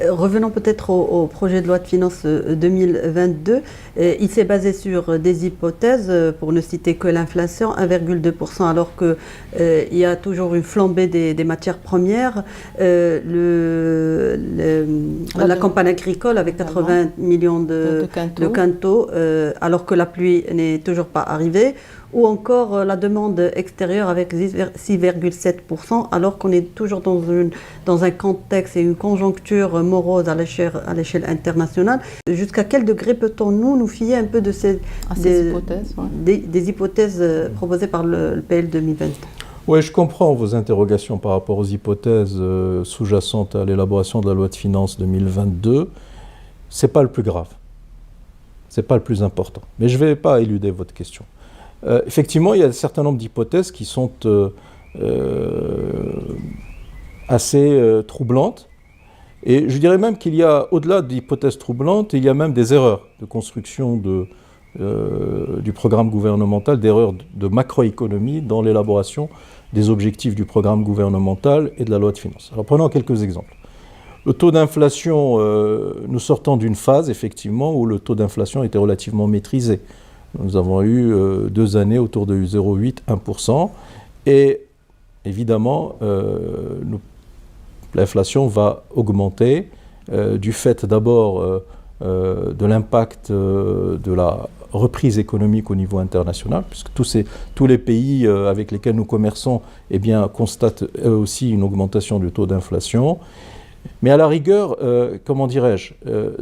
Revenons peut-être au projet de loi de finances 2022. Il s'est basé sur des hypothèses, pour ne citer que l'inflation, 1,2%, alors qu'il y a toujours une flambée des matières premières. La campagne agricole avec 80 millions de quintaux, alors que la pluie n'est toujours pas arrivée. Ou encore la demande extérieure avec 6,7%, alors qu'on est toujours dans un contexte et une conjoncture morose à l'échelle internationale. Jusqu'à quel degré peut-on nous fier un peu de ces hypothèses, des hypothèses proposées par le PL 2020? Oui, je comprends vos interrogations par rapport aux hypothèses sous-jacentes à l'élaboration de la loi de finances 2022. Ce n'est pas le plus grave. Ce n'est pas le plus important. Mais je ne vais pas éluder votre question. Effectivement, il y a un certain nombre d'hypothèses qui sont assez troublantes. Et je dirais même qu'il y a, au-delà d'hypothèses troublantes, il y a même des erreurs de construction du programme gouvernemental, d'erreurs de macroéconomie dans l'élaboration des objectifs du programme gouvernemental et de la loi de finances. Alors prenons quelques exemples. Le taux d'inflation, nous sortons d'une phase, effectivement, où le taux d'inflation était relativement maîtrisé. Nous avons eu 2 années autour de 0,8-1%. Et évidemment, l'inflation va augmenter du fait d'abord de l'impact de la reprise économique au niveau international, puisque tous les pays avec lesquels nous commerçons constatent eux aussi une augmentation du taux d'inflation. Mais à la rigueur, comment dirais-je,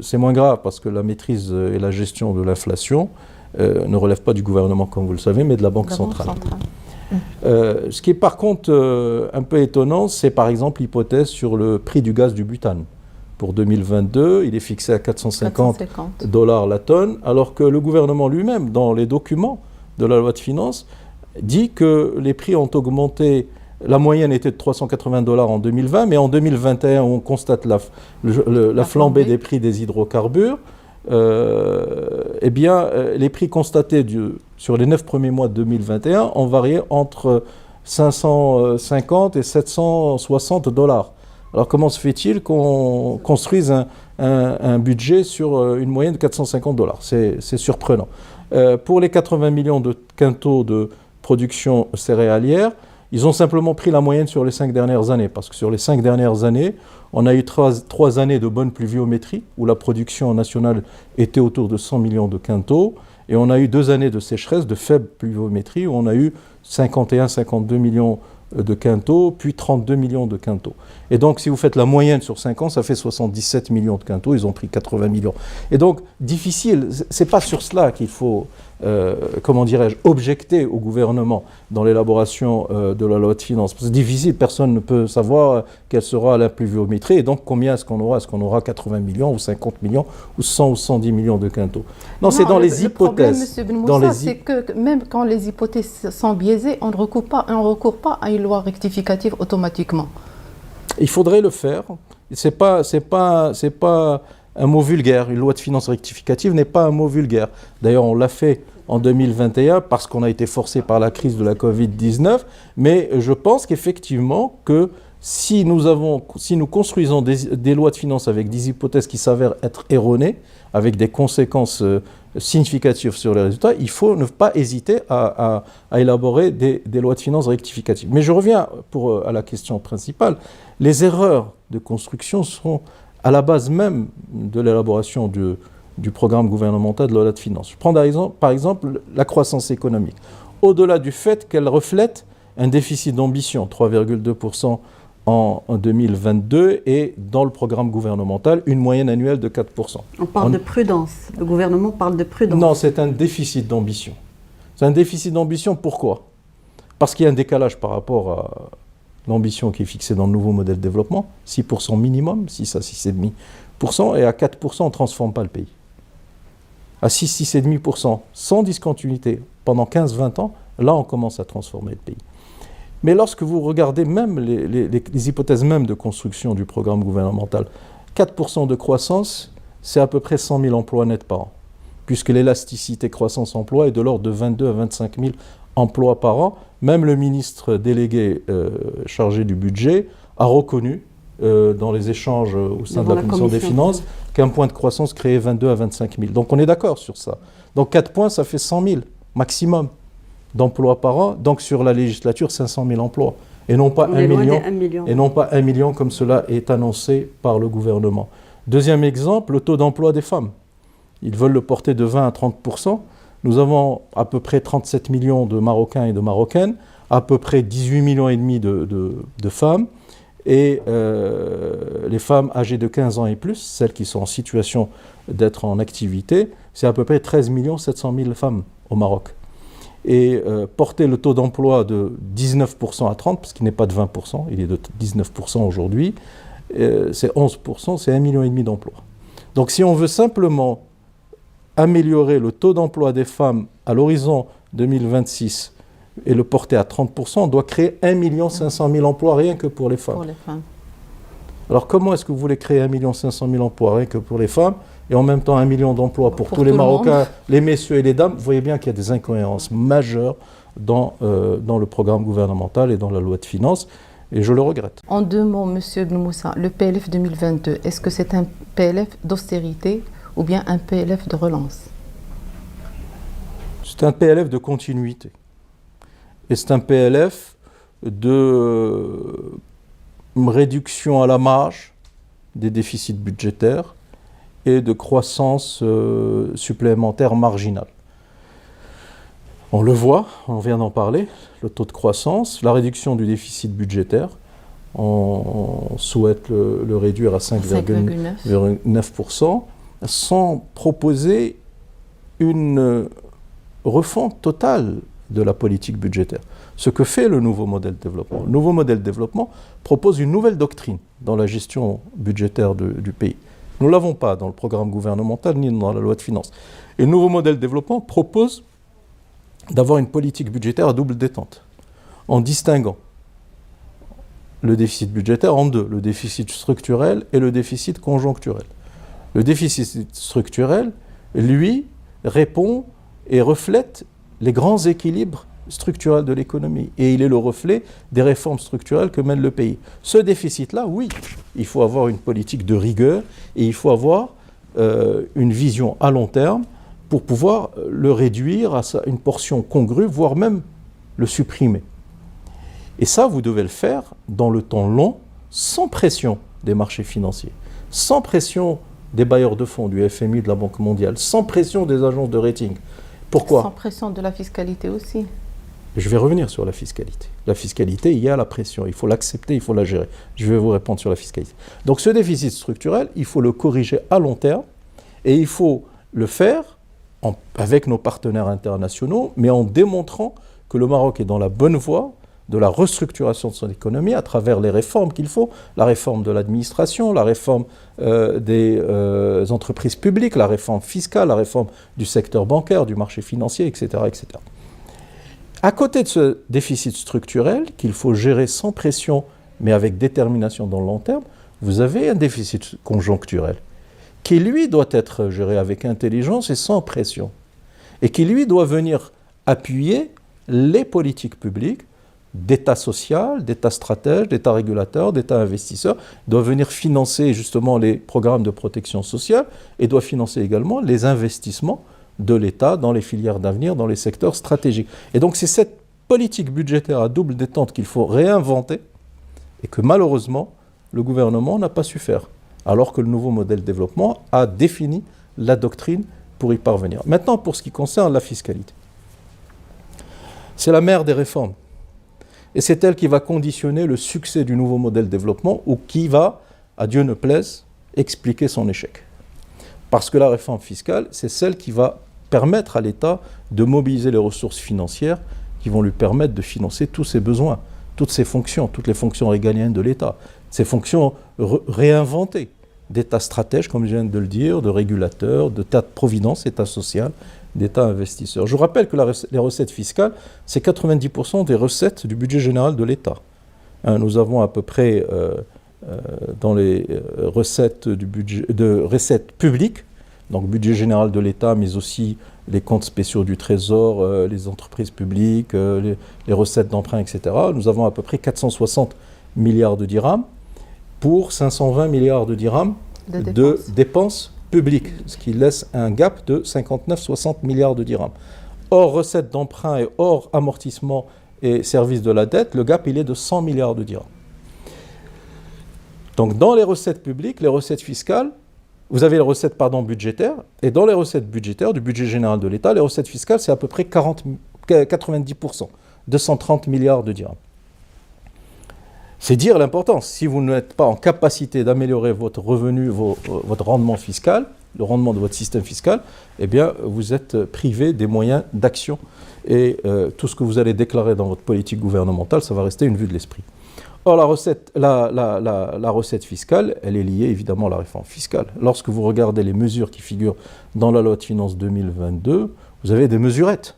c'est moins grave parce que la maîtrise et la gestion de l'inflation ne relève pas du gouvernement, comme vous le savez, mais de la Banque centrale. Ce qui est par contre un peu étonnant, c'est par exemple l'hypothèse sur le prix du gaz du butane. Pour 2022, il est fixé à 450 $ la tonne, alors que le gouvernement lui-même, dans les documents de la loi de finances, dit que les prix ont augmenté. La moyenne était de 380 $ en 2020, mais en 2021, on constate la flambée des prix des hydrocarbures. Les prix constatés sur les 9 premiers mois de 2021 ont varié entre 550 et 760 $. Alors comment se fait-il qu'on construise un budget sur une moyenne de 450 $? C'est surprenant. Pour les 80 millions de quintaux de production céréalière, ils ont simplement pris la moyenne sur les 5 dernières années, parce que sur les 5 dernières années, on a eu 3 années de bonne pluviométrie, où la production nationale était autour de 100 millions de quintaux, et on a eu 2 années de sécheresse, de faible pluviométrie, où on a eu 51-52 millions de quintaux, puis 32 millions de quintaux. Et donc, si vous faites la moyenne sur 5 ans, ça fait 77 millions de quintaux, ils ont pris 80 millions. Et donc, difficile, c'est pas sur cela qu'il faut, comment dirais-je, objecter au gouvernement dans l'élaboration de la loi de finances. C'est difficile, personne ne peut savoir quelle sera la pluviométrie, et donc combien est-ce qu'on aura? Est-ce qu'on aura 80 millions, ou 50 millions, ou 100 ou 110 millions de quintaux? Non, c'est dans les hypothèses. Le problème, M. Benmoussa, c'est que même quand les hypothèses sont biaisées, on ne recourt pas à une loi rectificative automatiquement. Il faudrait le faire. C'est pas un mot vulgaire. Une loi de finances rectificative n'est pas un mot vulgaire. D'ailleurs, on l'a fait en 2021 parce qu'on a été forcé par la crise de la Covid-19. Mais je pense qu'effectivement, si nous construisons des lois de finances avec des hypothèses qui s'avèrent être erronées, avec des conséquences significatives sur les résultats, il faut ne pas hésiter à élaborer des lois de finances rectificatives. Mais je reviens à la question principale. Les erreurs de construction sont à la base même de l'élaboration du programme gouvernemental de la loi de finances. Je prends par exemple la croissance économique. Au-delà du fait qu'elle reflète un déficit d'ambition, 3,2% en 2022, et dans le programme gouvernemental, une moyenne annuelle de 4%. On parle de prudence. Le gouvernement parle de prudence. Non, c'est un déficit d'ambition. C'est un déficit d'ambition, pourquoi? Parce qu'il y a un décalage par rapport à l'ambition qui est fixée dans le nouveau modèle de développement, 6% minimum, 6 à 6,5%, et à 4%, on ne transforme pas le pays. À 6,5%, sans discontinuité, pendant 15-20 ans, là, on commence à transformer le pays. Mais lorsque vous regardez même les hypothèses même de construction du programme gouvernemental, 4% de croissance, c'est à peu près 100 000 emplois nets par an, puisque l'élasticité croissance-emploi est de l'ordre de 22 à 25 000 emplois par an. Même le ministre délégué chargé du budget a reconnu dans les échanges au sein de la Commission des Finances qu'un point de croissance créait 22 à 25 000. Donc on est d'accord sur ça. Donc 4 points, ça fait 100 000 maximum d'emplois par an. Donc sur la législature, 500 000 emplois. Et non pas 1 million. Et non pas 1 million comme cela est annoncé par le gouvernement. Deuxième exemple, le taux d'emploi des femmes. Ils veulent le porter de 20 à 30%. Nous avons à peu près 37 millions de Marocains et de Marocaines, à peu près 18 millions et demi de femmes. Et les femmes âgées de 15 ans et plus, celles qui sont en situation d'être en activité, c'est à peu près 13 700 000 femmes au Maroc. Et porter le taux d'emploi de 19% à 30%, parce qu'il n'est pas de 20%, il est de 19% aujourd'hui, c'est 11%, c'est 1,5 million d'emplois. Donc si on veut simplement améliorer le taux d'emploi des femmes à l'horizon 2026 et le porter à 30%, on doit créer 1 500 000 emplois rien que pour les femmes. Pour les femmes. Alors comment est-ce que vous voulez créer 1 500 000 emplois rien que pour les femmes et en même temps 1 million d'emplois pour tous les Marocains, les messieurs et les dames? Vous voyez bien qu'il y a des incohérences majeures dans le programme gouvernemental et dans la loi de finances, et je le regrette. En 2 mots, M. Ibn Moussa, le PLF 2022, est-ce que c'est un PLF d'austérité ou bien un PLF de relance? C'est un PLF de continuité. Et c'est un PLF de réduction à la marge des déficits budgétaires et de croissance supplémentaire marginale. On le voit, on vient d'en parler, le taux de croissance, la réduction du déficit budgétaire. On souhaite le réduire à 5,9%, sans proposer une refonte totale de la politique budgétaire. Ce que fait le nouveau modèle de développement. Le nouveau modèle de développement propose une nouvelle doctrine dans la gestion budgétaire du pays. Nous ne l'avons pas dans le programme gouvernemental ni dans la loi de finances. Et le nouveau modèle de développement propose d'avoir une politique budgétaire à double détente, en distinguant le déficit budgétaire en deux, le déficit structurel et le déficit conjoncturel. Le déficit structurel, lui, répond et reflète les grands équilibres structurels de l'économie. Et il est le reflet des réformes structurelles que mène le pays. Ce déficit-là, oui, il faut avoir une politique de rigueur et il faut avoir une vision à long terme pour pouvoir le réduire à une portion congrue, voire même le supprimer. Et ça, vous devez le faire dans le temps long, sans pression des marchés financiers, sans pression des bailleurs de fonds, du FMI, de la Banque mondiale, sans pression des agences de rating. Pourquoi ? Sans pression de la fiscalité aussi. Je vais revenir sur la fiscalité. La fiscalité, il y a la pression, il faut l'accepter, il faut la gérer. Je vais vous répondre sur la fiscalité. Donc ce déficit structurel, il faut le corriger à long terme et il faut le faire avec nos partenaires internationaux, mais en démontrant que le Maroc est dans la bonne voie de la restructuration de son économie à travers les réformes qu'il faut, la réforme de l'administration, la réforme des entreprises publiques, la réforme fiscale, la réforme du secteur bancaire, du marché financier, etc., etc. À côté de ce déficit structurel qu'il faut gérer sans pression, mais avec détermination dans le long terme, vous avez un déficit conjoncturel qui, lui, doit être géré avec intelligence et sans pression, et qui, lui, doit venir appuyer les politiques publiques d'État social, d'État stratège, d'État régulateur, d'État investisseur, doit venir financer justement les programmes de protection sociale et doit financer également les investissements de l'État dans les filières d'avenir, dans les secteurs stratégiques. Et donc c'est cette politique budgétaire à double détente qu'il faut réinventer et que malheureusement le gouvernement n'a pas su faire, alors que le nouveau modèle de développement a défini la doctrine pour y parvenir. Maintenant, pour ce qui concerne la fiscalité, c'est la mère des réformes. Et c'est elle qui va conditionner le succès du nouveau modèle de développement ou qui va, à Dieu ne plaise, expliquer son échec. Parce que la réforme fiscale, c'est celle qui va permettre à l'État de mobiliser les ressources financières qui vont lui permettre de financer tous ses besoins, toutes ses fonctions, toutes les fonctions régaliennes de l'État, ces fonctions réinventées d'État stratège, comme je viens de le dire, de régulateur, d'État de providence, État social, d'État investisseur. Je vous rappelle que les recettes fiscales, c'est 90% des recettes du budget général de l'État. Nous avons à peu près, dans les recettes de recettes publiques, donc budget général de l'État, mais aussi les comptes spéciaux du Trésor, les entreprises publiques, les recettes d'emprunt, etc. Nous avons à peu près 460 milliards de dirhams. pour 520 milliards de dirhams de dépenses publiques, ce qui laisse un gap de 59-60 milliards de dirhams. Hors recettes d'emprunt et hors amortissement et services de la dette, le gap il est de 100 milliards de dirhams. Donc dans les recettes publiques, les recettes fiscales, vous avez les recettes budgétaires, et dans les recettes budgétaires du budget général de l'État, les recettes fiscales c'est à peu près 90%, 230 milliards de dirhams. C'est dire l'importance. Si vous n'êtes pas en capacité d'améliorer votre revenu, votre rendement fiscal, le rendement de votre système fiscal, eh bien, vous êtes privé des moyens d'action. Et tout ce que vous allez déclarer dans votre politique gouvernementale, ça va rester une vue de l'esprit. Or, la recette fiscale, elle est liée évidemment à la réforme fiscale. Lorsque vous regardez les mesures qui figurent dans la loi de finances 2022, vous avez des mesurettes.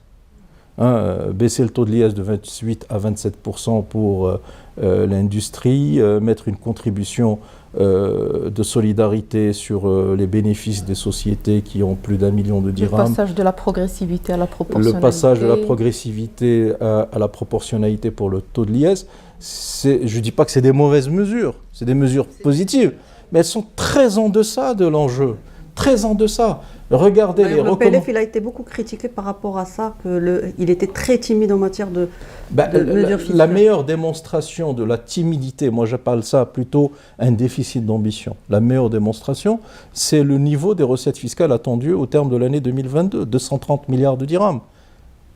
Baisser le taux de l'IS de 28 à 27% pour l'industrie, mettre une contribution de solidarité sur les bénéfices des sociétés qui ont plus d'1 million de dirhams. Le passage de la progressivité à la proportionnalité. Le passage de la progressivité à la proportionnalité pour le taux de l'IS. Je ne dis pas que c'est des mauvaises mesures, c'est des mesures positives, mais elles sont très en deçà de l'enjeu. Très en deçà. Regardez les recommandations. Le PLF, il a été beaucoup critiqué par rapport à ça, qu'il était très timide en matière de mesures fiscales. La meilleure démonstration de la timidité, moi j'appelle ça plutôt un déficit d'ambition. La meilleure démonstration, c'est le niveau des recettes fiscales attendues au terme de l'année 2022, 230 milliards de dirhams.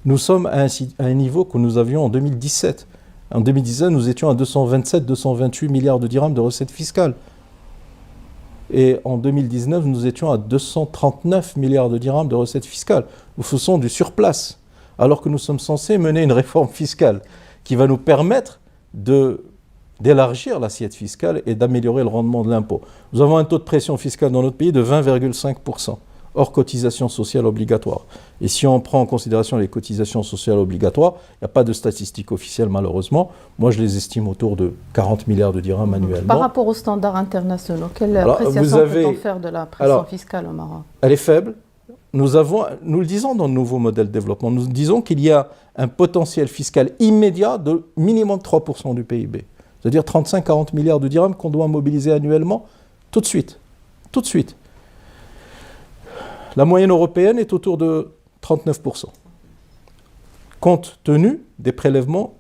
Nous sommes à un niveau que nous avions en 2017. En 2017, nous étions à 227-228 milliards de dirhams de recettes fiscales. Et en 2019, nous étions à 239 milliards de dirhams de recettes fiscales. Nous faisons du surplace, alors que nous sommes censés mener une réforme fiscale qui va nous permettre d'élargir l'assiette fiscale et d'améliorer le rendement de l'impôt. Nous avons un taux de pression fiscale dans notre pays de 20,5%, hors cotisations sociales obligatoires. Et si on prend en considération les cotisations sociales obligatoires, il n'y a pas de statistiques officielles malheureusement. Moi, je les estime autour de 40 milliards de dirhams annuellement. Par rapport aux standards internationaux, quelle appréciation peut-on faire de la pression fiscale au Maroc? Elle est faible. Nous le disons dans le nouveau modèle de développement, nous disons qu'il y a un potentiel fiscal immédiat de minimum 3% du PIB. C'est-à-dire 35-40 milliards de dirhams qu'on doit mobiliser annuellement tout de suite. Tout de suite. La moyenne européenne est autour de 39%, compte tenu des prélèvements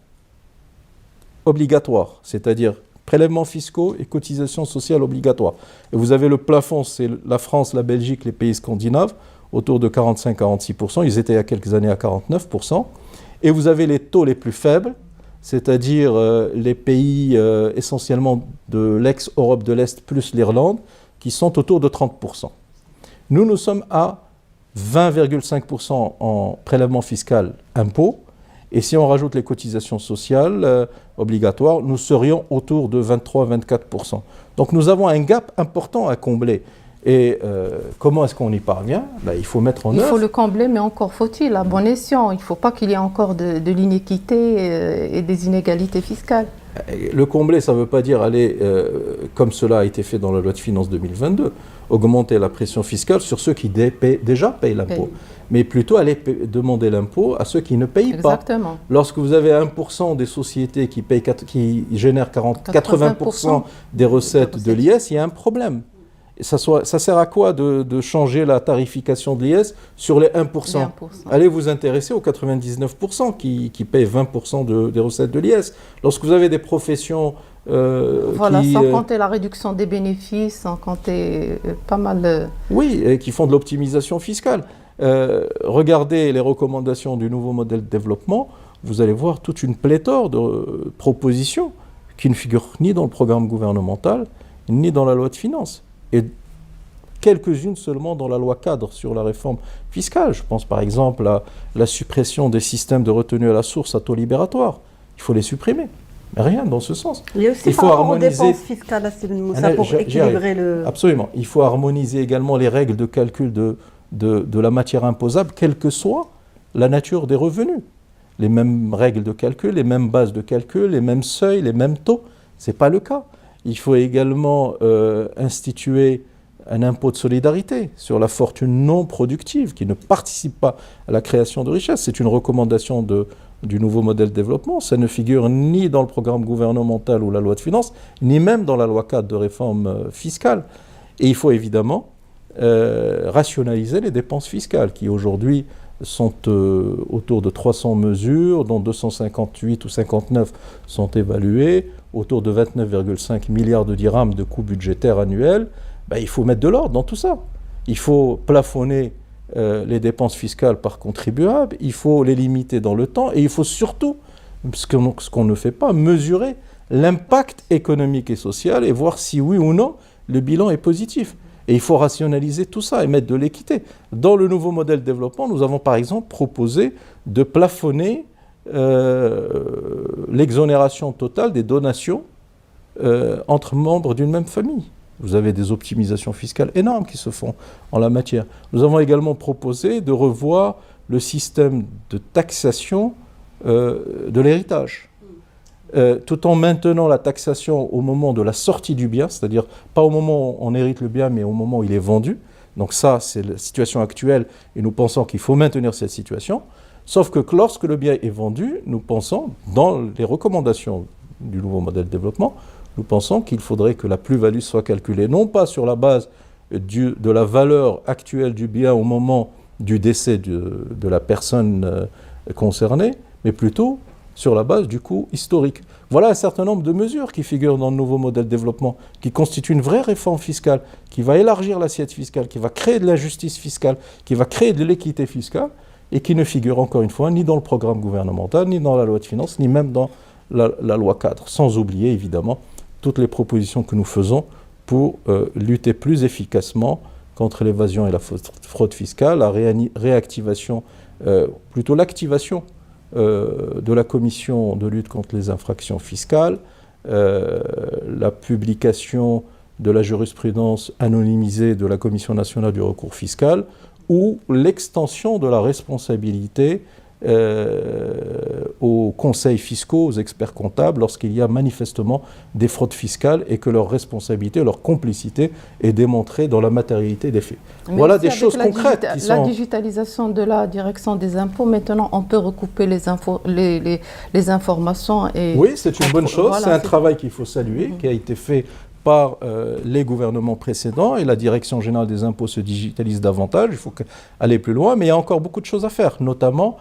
obligatoires, c'est-à-dire prélèvements fiscaux et cotisations sociales obligatoires. Et vous avez le plafond, c'est la France, la Belgique, les pays scandinaves, autour de 45-46%, ils étaient il y a quelques années à 49%, et vous avez les taux les plus faibles, c'est-à-dire les pays essentiellement de l'ex-Europe de l'Est plus l'Irlande, qui sont autour de 30%. Nous sommes à 20,5% en prélèvement fiscal impôt, et si on rajoute les cotisations sociales obligatoires, nous serions autour de 23-24%. Donc nous avons un gap important à combler. Et comment est-ce qu'on y parvient? Il faut mettre en œuvre. Il faut le combler, mais encore faut-il, à bon escient. Il ne faut pas qu'il y ait encore de l'inéquité et des inégalités fiscales. Le combler, ça ne veut pas dire aller, comme cela a été fait dans la loi de finances 2022, augmenter la pression fiscale sur ceux qui déjà payent l'impôt, mais plutôt aller demander l'impôt à ceux qui ne payent Exactement. pas. Lorsque vous avez 1% des sociétés qui génèrent 80% des recettes de l'IS, il y a un problème. Et ça sert à quoi de changer la tarification de l'IS sur les 1%? Allez vous intéresser aux 99% qui payent 20% des recettes de l'IS. Lorsque vous avez des professions sans compter la réduction des bénéfices, sans compter pas mal... Oui, et qui font de l'optimisation fiscale. Regardez les recommandations du nouveau modèle de développement, vous allez voir toute une pléthore de propositions qui ne figurent ni dans le programme gouvernemental, ni dans la loi de finances. Et quelques-unes seulement dans la loi cadre sur la réforme fiscale. Je pense par exemple à la suppression des systèmes de retenue à la source à taux libératoire. Il faut les supprimer. Mais rien dans ce sens. Il faut harmoniser les dépenses fiscales pour équilibrer le... Absolument. Il faut harmoniser également les règles de calcul de la matière imposable, quelle que soit la nature des revenus. Les mêmes règles de calcul, les mêmes bases de calcul, les mêmes seuils, les mêmes taux. Ce n'est pas le cas. Il faut également instituer un impôt de solidarité sur la fortune non productive qui ne participe pas à la création de richesse. C'est une recommandation de du nouveau modèle de développement. Ça ne figure ni dans le programme gouvernemental ou la loi de finances, ni même dans la loi cadre de réforme fiscale. Et il faut évidemment rationaliser les dépenses fiscales qui aujourd'hui sont autour de 300 mesures, dont 258 ou 59 sont évaluées, autour de 29,5 milliards de dirhams de coûts budgétaires annuels. Il faut mettre de l'ordre dans tout ça. Il faut plafonner les dépenses fiscales par contribuable, il faut les limiter dans le temps et il faut surtout, ce qu'on ne fait pas, mesurer l'impact économique et social et voir si oui ou non le bilan est positif. Et il faut rationaliser tout ça et mettre de l'équité. Dans le nouveau modèle de développement, nous avons par exemple proposé de plafonner l'exonération totale des donations entre membres d'une même famille. Vous avez des optimisations fiscales énormes qui se font en la matière. Nous avons également proposé de revoir le système de taxation de l'héritage, tout en maintenant la taxation au moment de la sortie du bien, c'est-à-dire pas au moment où on hérite le bien, mais au moment où il est vendu. Donc ça, c'est la situation actuelle et nous pensons qu'il faut maintenir cette situation. Sauf que lorsque le bien est vendu, nous pensons, dans les recommandations du nouveau modèle de développement, nous pensons qu'il faudrait que la plus-value soit calculée, non pas sur la base de la valeur actuelle du bien au moment du décès de la personne concernée, mais plutôt sur la base du coût historique. Voilà un certain nombre de mesures qui figurent dans le nouveau modèle de développement, qui constituent une vraie réforme fiscale, qui va élargir l'assiette fiscale, qui va créer de la justice fiscale, qui va créer de l'équité fiscale, et qui ne figurent encore une fois ni dans le programme gouvernemental, ni dans la loi de finances, ni même dans la loi cadre, sans oublier évidemment toutes les propositions que nous faisons pour lutter plus efficacement contre l'évasion et la fraude fiscale, la réactivation, plutôt l'activation de la commission de lutte contre les infractions fiscales, la publication de la jurisprudence anonymisée de la Commission nationale du recours fiscal ou l'extension de la responsabilité aux conseils fiscaux, aux experts comptables, lorsqu'il y a manifestement des fraudes fiscales et que leur responsabilité, leur complicité est démontrée dans la matérialité des faits. Mais voilà des choses concrètes qui sont... La digitalisation de la direction des impôts, maintenant on peut recouper les informations. Et oui, c'est une bonne chose, voilà, c'est un travail qu'il faut saluer, qui a été fait par les gouvernements précédents et la Direction générale des impôts se digitalise davantage, il faut aller plus loin, mais il y a encore beaucoup de choses à faire, notamment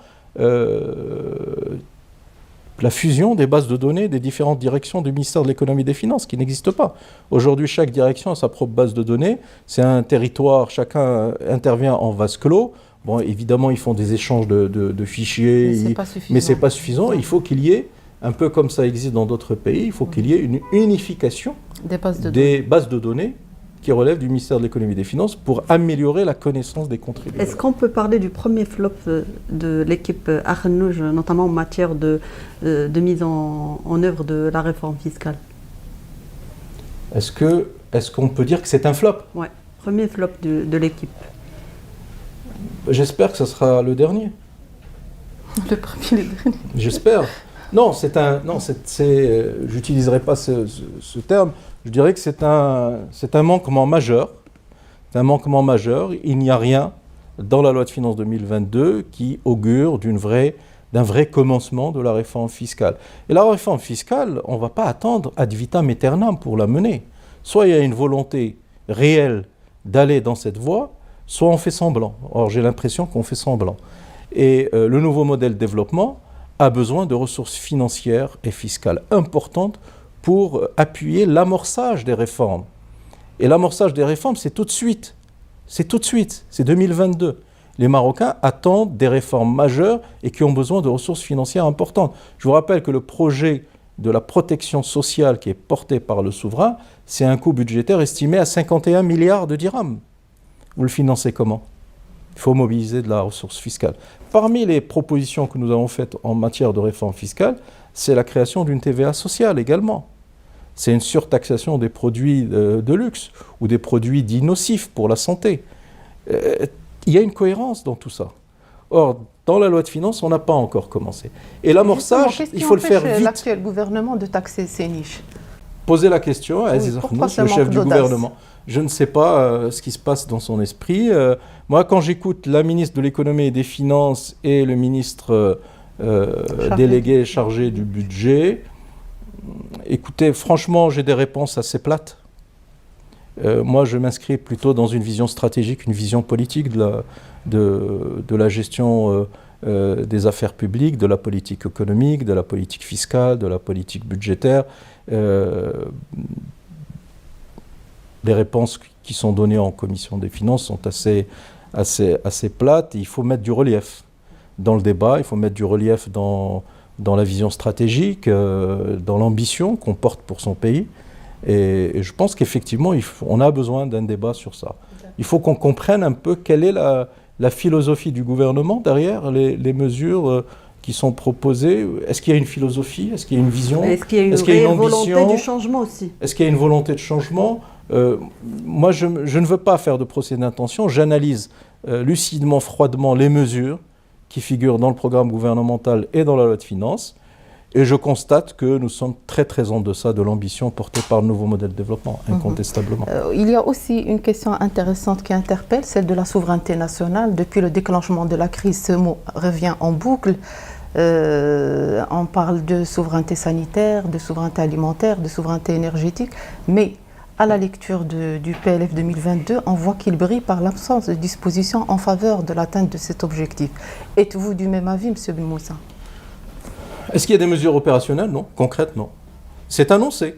la fusion des bases de données des différentes directions du ministère de l'économie et des finances qui n'existe pas. Aujourd'hui, chaque direction a sa propre base de données, c'est un territoire, chacun intervient en vase clos. Bon, évidemment, ils font des échanges de fichiers, mais ce n'est pas suffisant. Il faut qu'il y ait, un peu comme ça existe dans d'autres pays, il faut qu'il y ait une unification des bases de données qui relèvent du ministère de l'économie et des finances pour améliorer la connaissance des contribuables. Est-ce qu'on peut parler du premier flop de l'équipe Arnouj, notamment en matière de mise en œuvre de la réforme fiscale? Est-ce qu'on peut dire que c'est un flop? Oui, premier flop de l'équipe. J'espère que ce sera le dernier. Le premier, le dernier. J'espère. Non, j'utiliserai pas ce terme. Je dirais que c'est un manquement majeur. C'est un manquement majeur. Il n'y a rien dans la loi de finances 2022 qui augure d'un vrai commencement de la réforme fiscale. Et la réforme fiscale, on ne va pas attendre ad vitam aeternam pour la mener. Soit il y a une volonté réelle d'aller dans cette voie, soit on fait semblant. Or, j'ai l'impression qu'on fait semblant. Et le nouveau modèle de développement a besoin de ressources financières et fiscales importantes pour appuyer l'amorçage des réformes. Et l'amorçage des réformes, c'est tout de suite. C'est tout de suite. C'est 2022. Les Marocains attendent des réformes majeures et qui ont besoin de ressources financières importantes. Je vous rappelle que le projet de la protection sociale qui est porté par le souverain, c'est un coût budgétaire estimé à 51 milliards de dirhams. Vous le financez comment ? Il faut mobiliser de la ressource fiscale. Parmi les propositions que nous avons faites en matière de réforme fiscale, c'est la création d'une TVA sociale également. C'est une surtaxation des produits de luxe ou des produits dits nocifs pour la santé. Il y a une cohérence dans tout ça. Or, dans la loi de finances, on n'a pas encore commencé. Et l'amorçage, il faut le faire vite. L'actuel gouvernement de taxer ces niches. Posez la question à Aziz Arnouch, le chef du gouvernement. Je ne sais pas ce qui se passe dans son esprit. Moi, quand j'écoute la ministre de l'économie et des finances et le ministre délégué chargé du budget. Écoutez, franchement, j'ai des réponses assez plates. Moi, je m'inscris plutôt dans une vision stratégique, une vision politique de la gestion des affaires publiques, de la politique économique, de la politique fiscale, de la politique budgétaire. Les réponses qui sont données en commission des finances sont assez plates. Il faut mettre du relief dans le débat, il faut mettre du relief dans la vision stratégique, dans l'ambition qu'on porte pour son pays. Et je pense qu'effectivement, on a besoin d'un débat sur ça. Il faut qu'on comprenne un peu quelle est la philosophie du gouvernement derrière les mesures qui sont proposées. Est-ce qu'il y a une philosophie? Est-ce qu'il y a une vision? Est-ce qu'il y a une volonté du changement aussi? Est-ce qu'il y a une volonté de changement? Moi, je ne veux pas faire de procès d'intention. J'analyse lucidement, froidement les mesures qui figurent dans le programme gouvernemental et dans la loi de finances. Et je constate que nous sommes très très en deçà de l'ambition portée par le nouveau modèle de développement, incontestablement. Il y a aussi une question intéressante qui interpelle, celle de la souveraineté nationale. Depuis le déclenchement de la crise, ce mot revient en boucle. On parle de souveraineté sanitaire, de souveraineté alimentaire, de souveraineté énergétique, mais à la lecture du PLF 2022, on voit qu'il brille par l'absence de dispositions en faveur de l'atteinte de cet objectif. Êtes-vous du même avis, M. Benmoussa? Est-ce qu'il y a des mesures opérationnelles? Non. Concrètes? Non. C'est annoncé.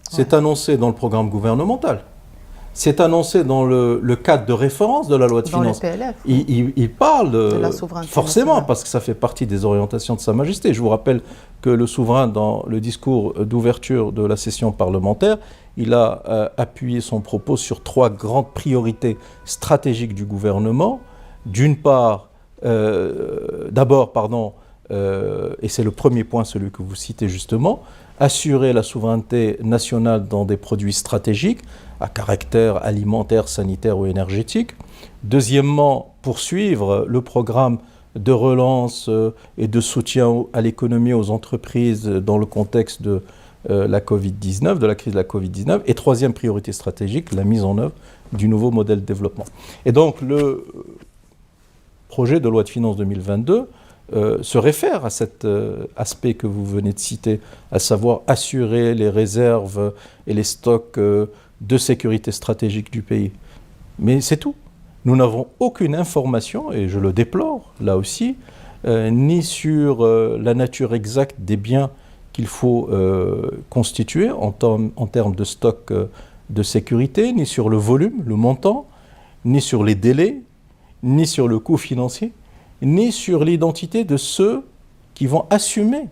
C'est annoncé dans le programme gouvernemental. C'est annoncé dans le cadre de référence de la loi de finances. Dans le PLF. Il parle de la souveraineté forcément, nationale. parce que ça fait partie des orientations de Sa Majesté. Je vous rappelle que le souverain, dans le discours d'ouverture de la session parlementaire, il a appuyé son propos sur 3 grandes priorités stratégiques du gouvernement. D'une part, et c'est le premier point, celui que vous citez justement, assurer la souveraineté nationale dans des produits stratégiques à caractère alimentaire, sanitaire ou énergétique. Deuxièmement, poursuivre le programme de relance et de soutien à l'économie, aux entreprises dans le contexte de la Covid-19, de la crise de la Covid-19. Et troisième priorité stratégique, la mise en œuvre du nouveau modèle de développement. Et donc le projet de loi de finances 2022 se réfère à cet aspect que vous venez de citer, à savoir assurer les réserves et les stocks de sécurité stratégique du pays. Mais c'est tout. Nous n'avons aucune information, et je le déplore là aussi, ni sur la nature exacte des biens qu'il faut constituer en termes de stock de sécurité, ni sur le volume, le montant, ni sur les délais, ni sur le coût financier, ni sur l'identité de ceux qui vont assumer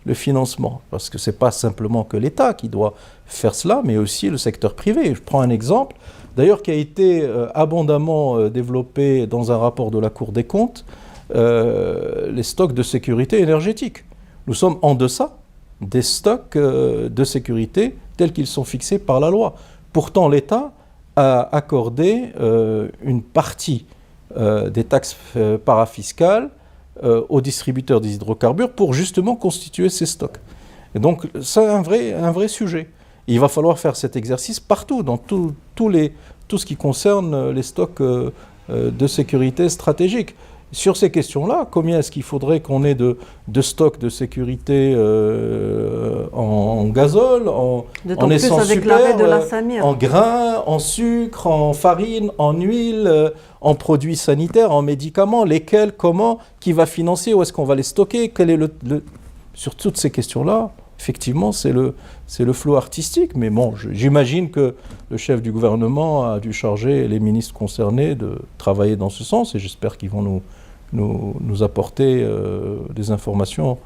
le financement. Parce que ce n'est pas simplement que l'État qui doit faire cela, mais aussi le secteur privé. Je prends un exemple, d'ailleurs qui a été abondamment développé dans un rapport de la Cour des comptes, les stocks de sécurité énergétique. Nous sommes en deçà des stocks de sécurité tels qu'ils sont fixés par la loi. Pourtant, l'État a accordé une partie des taxes parafiscales aux distributeurs des hydrocarbures pour justement constituer ces stocks. Et donc, c'est un vrai sujet. Et il va falloir faire cet exercice partout, dans tout ce qui concerne les stocks de sécurité stratégique. Sur ces questions-là, combien est-ce qu'il faudrait qu'on ait de stocks de sécurité en gazole, en essence super, en grains, en sucre, en farine, en huile, en produits sanitaires, en médicaments, lesquels, comment, qui va financer, où est-ce qu'on va les stocker, quel est Sur toutes ces questions-là, effectivement, c'est le flou artistique, mais bon, j'imagine que le chef du gouvernement a dû charger les ministres concernés de travailler dans ce sens, et j'espère qu'ils vont nous apporter des informations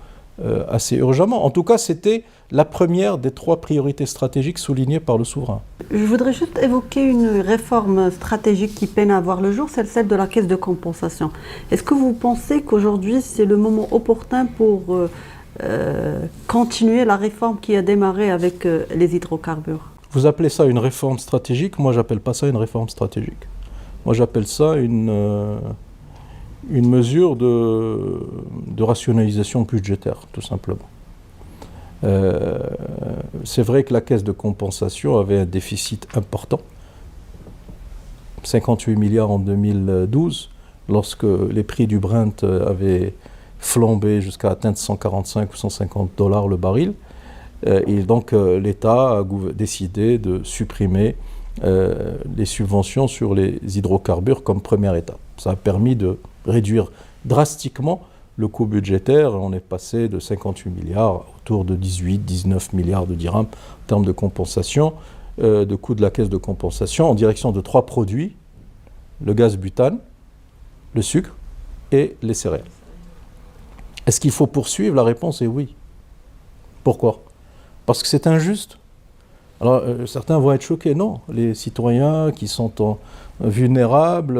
assez urgemment. En tout cas, c'était la première des 3 priorités stratégiques soulignées par le souverain. Je voudrais juste évoquer une réforme stratégique qui peine à voir le jour, c'est celle de la caisse de compensation. Est-ce que vous pensez qu'aujourd'hui, c'est le moment opportun pour continuer la réforme qui a démarré avec les hydrocarbures? Vous appelez ça une réforme stratégique? Moi, j'appelle pas ça une réforme stratégique. Moi, j'appelle ça une mesure de rationalisation budgétaire, tout simplement. C'est vrai que la caisse de compensation avait un déficit important, 58 milliards en 2012, lorsque les prix du Brent avaient flambé jusqu'à atteindre 145 ou 150 $ le baril. Et donc l'État a décidé de supprimer les subventions sur les hydrocarbures comme première étape. Ça a permis de réduire drastiquement le coût budgétaire. On est passé de 58 milliards autour de 18-19 milliards de dirhams en termes de compensation, de coût de la caisse de compensation, en direction de 3 produits, le gaz butane, le sucre et les céréales. Est-ce qu'il faut poursuivre? La réponse est oui. Pourquoi? Parce que c'est injuste. Alors, certains vont être choqués. Non, les citoyens qui sont vulnérables,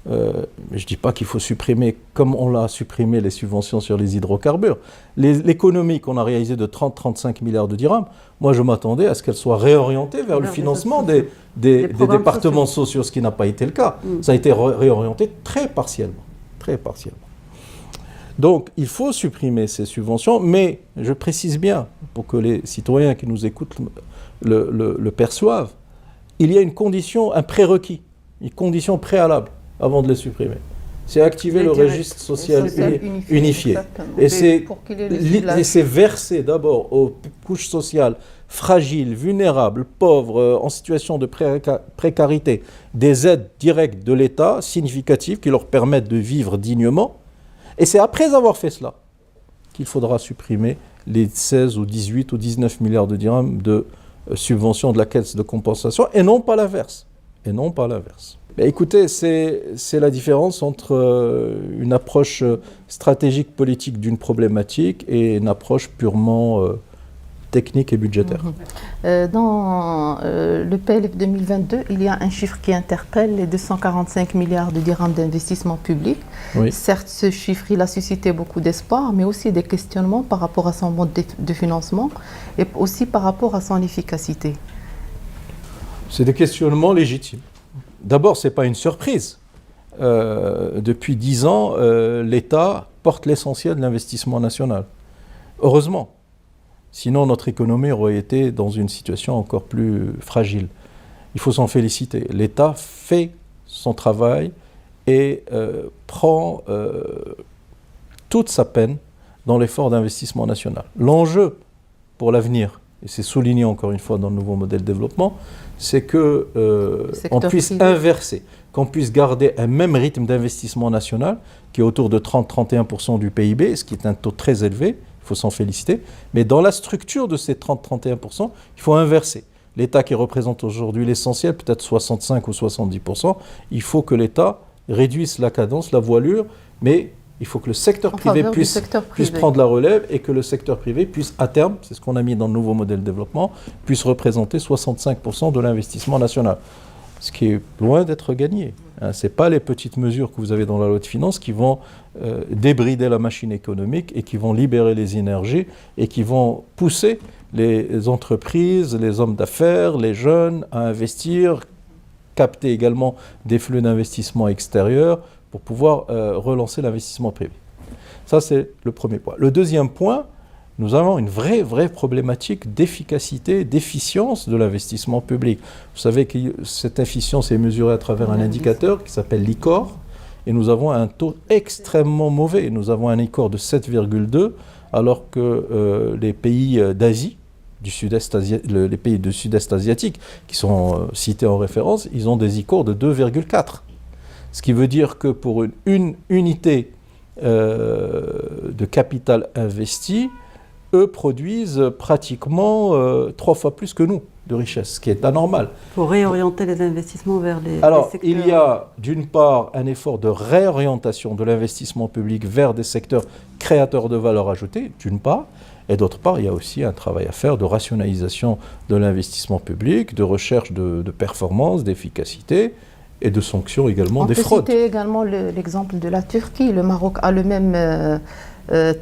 je ne dis pas qu'il faut supprimer, comme on l'a supprimé, les subventions sur les hydrocarbures. L'économie qu'on a réalisée de 30-35 milliards de dirhams, moi je m'attendais à ce qu'elle soit réorientée vers le financement des départements sociaux, ce qui n'a pas été le cas. Ça a été réorienté très partiellement. Très partiellement. Donc, il faut supprimer ces subventions, mais je précise bien, pour que les citoyens qui nous écoutent le perçoivent, il y a une condition, un prérequis, une condition préalable avant de les supprimer. C'est activer le registre social unifié. Et c'est verser d'abord aux couches sociales fragiles, vulnérables, pauvres, en situation de précarité, des aides directes de l'État significatives qui leur permettent de vivre dignement. Et c'est après avoir fait cela qu'il faudra supprimer les 16 ou 18 ou 19 milliards de dirhams de subventions de la caisse de compensation, et non pas l'inverse. Et non pas l'inverse. Écoutez, c'est la différence entre une approche stratégique politique d'une problématique et une approche purement technique et budgétaire. Dans le PLF 2022, il y a un chiffre qui interpelle, les 245 milliards de dirhams d'investissement public. Oui. Certes, ce chiffre, il a suscité beaucoup d'espoir, mais aussi des questionnements par rapport à son mode de financement et aussi par rapport à son efficacité. C'est des questionnements légitimes. D'abord, ce n'est pas une surprise. Depuis 10 ans, l'État porte l'essentiel de l'investissement national. Heureusement. Sinon, notre économie aurait été dans une situation encore plus fragile. Il faut s'en féliciter. L'État fait son travail et prend toute sa peine dans l'effort d'investissement national. L'enjeu pour l'avenir, et c'est souligné encore une fois dans le nouveau modèle de développement, c'est qu'on puisse inverser, qu'on puisse garder un même rythme d'investissement national qui est autour de 30-31% du PIB, ce qui est un taux très élevé. Il faut s'en féliciter, mais dans la structure de ces 30-31%, il faut inverser. L'État qui représente aujourd'hui l'essentiel, peut-être 65 ou 70%, il faut que l'État réduise la cadence, la voilure, mais il faut que le secteur privé puisse prendre la relève et que le secteur privé puisse, à terme, c'est ce qu'on a mis dans le nouveau modèle de développement, puisse représenter 65% de l'investissement national. Ce qui est loin d'être gagné. Ce n'est pas les petites mesures que vous avez dans la loi de finances qui vont débrider la machine économique et qui vont libérer les énergies et qui vont pousser les entreprises, les hommes d'affaires, les jeunes à investir, capter également des flux d'investissement extérieurs pour pouvoir relancer l'investissement privé. Ça, c'est le premier point. Le deuxième point, nous avons une vraie problématique d'efficacité, d'efficience de l'investissement public. Vous savez que cette efficience est mesurée à travers un indicateur qui s'appelle l'ICOR, et nous avons un taux extrêmement mauvais. Nous avons un ICOR de 7,2, alors que les pays d'Asie, les pays du sud-est asiatique, qui sont cités en référence, ils ont des ICOR de 2,4. Ce qui veut dire que pour une unité de capital investi, eux produisent pratiquement 3 fois plus que nous de richesse, ce qui est anormal. Il faut réorienter les investissements vers les Alors, secteurs. Il y a d'une part un effort de réorientation de l'investissement public vers des secteurs créateurs de valeur ajoutée, d'une part, et d'autre part, il y a aussi un travail à faire de rationalisation de l'investissement public, de recherche de performance, d'efficacité, et de sanctions également des fraudes. On peut citer également l'exemple de la Turquie. Le Maroc a le même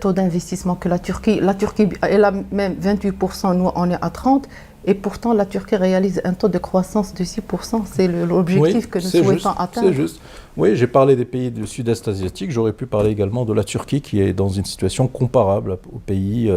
taux d'investissement que la Turquie. La Turquie, elle a même 28%, nous on est à 30%, et pourtant la Turquie réalise un taux de croissance de 6%. C'est l'objectif que nous souhaitons atteindre. C'est juste. Oui, j'ai parlé des pays du sud-est asiatique, j'aurais pu parler également de la Turquie qui est dans une situation comparable aux pays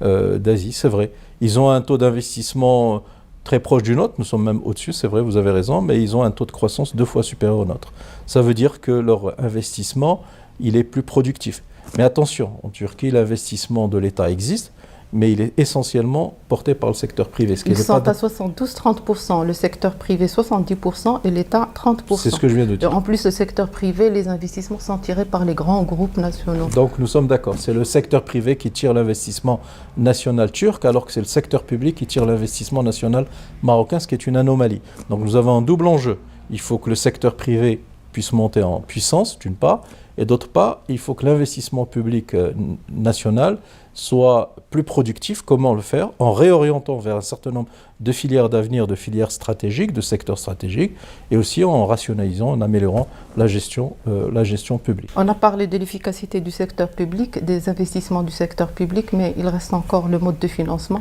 d'Asie, c'est vrai. Ils ont un taux d'investissement très proche du nôtre, nous sommes même au-dessus, c'est vrai, vous avez raison, mais ils ont un taux de croissance 2 fois supérieur au nôtre. Ça veut dire que leur investissement il est plus productif. Mais attention, en Turquie, l'investissement de l'État existe, mais il est essentiellement porté par le secteur privé. Ils sont à 72-30%, le secteur privé 70% et l'État 30%. C'est ce que je viens de dire. En plus, le secteur privé, les investissements sont tirés par les grands groupes nationaux. Donc nous sommes d'accord, c'est le secteur privé qui tire l'investissement national turc, alors que c'est le secteur public qui tire l'investissement national marocain, ce qui est une anomalie. Donc nous avons un double enjeu. Il faut que le secteur privé puisse monter en puissance, d'une part, et d'autre part, il faut que l'investissement public national soit plus productif. Comment le faire? En réorientant vers un certain nombre de filières d'avenir, de filières stratégiques, de secteurs stratégiques, et aussi en rationalisant, en améliorant la gestion publique. On a parlé de l'efficacité du secteur public, des investissements du secteur public, mais il reste encore le mode de financement.